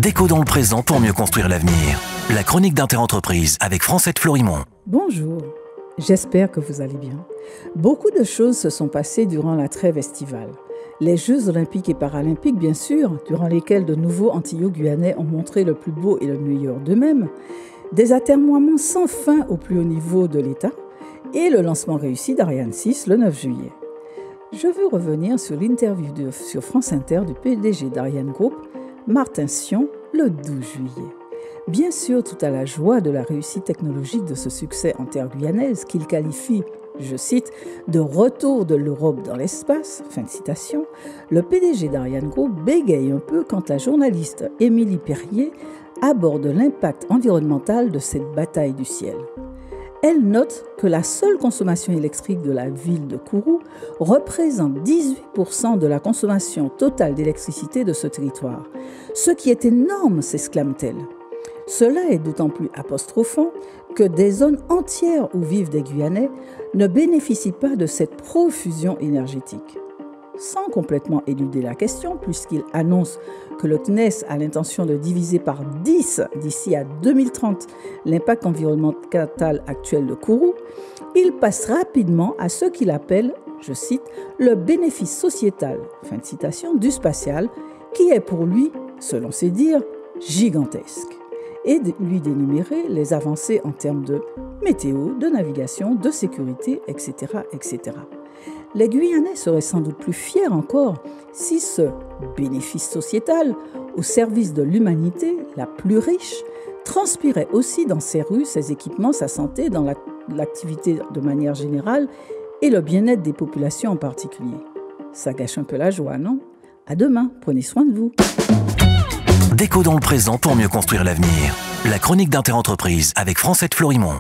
Déco dans le présent pour mieux construire l'avenir. La chronique d'Interentreprise avec Francette Florimond. Bonjour, j'espère que vous allez bien. Beaucoup de choses se sont passées durant la trêve estivale. Les Jeux olympiques et paralympiques, bien sûr, durant lesquels de nouveaux Antillais-Guyanais ont montré le plus beau et le meilleur d'eux-mêmes, des atermoiements sans fin au plus haut niveau de l'État et le lancement réussi d'Ariane 6 le 9 juillet. Je veux revenir sur l'interview sur France Inter du PDG d'Ariane Group, Martin Sion, le 12 juillet. Bien sûr, tout à la joie de la réussite technologique de ce succès en terre guyanaise qu'il qualifie, je cite, de retour de l'Europe dans l'espace, fin de citation, le PDG d'Ariane Group bégaye un peu quand la journaliste Émilie Perrier aborde l'impact environnemental de cette bataille du ciel. Elle note que la seule consommation électrique de la ville de Kourou représente 18% de la consommation totale d'électricité de ce territoire. Ce qui est énorme, s'exclame-t-elle. Cela est d'autant plus apostrophant que des zones entières où vivent des Guyanais ne bénéficient pas de cette profusion énergétique. Sans complètement éluder la question, puisqu'il annonce que le CNES a l'intention de diviser par 10 d'ici à 2030 l'impact environnemental actuel de Kourou, il passe rapidement à ce qu'il appelle, je cite, le bénéfice sociétal, fin de citation, du spatial, qui est pour lui, selon ses dires, gigantesque, et lui d'énumérer les avancées en termes de météo, de navigation, de sécurité, etc., etc. Les Guyanais seraient sans doute plus fiers encore si ce bénéfice sociétal, au service de l'humanité la plus riche, transpirait aussi dans ses rues, ses équipements, sa santé, dans l'activité de manière générale et le bien-être des populations en particulier. Ça gâche un peu la joie, non ? À demain, prenez soin de vous. Déco dans le présent pour mieux construire l'avenir. La chronique d'Interentreprise avec Francette Florimond.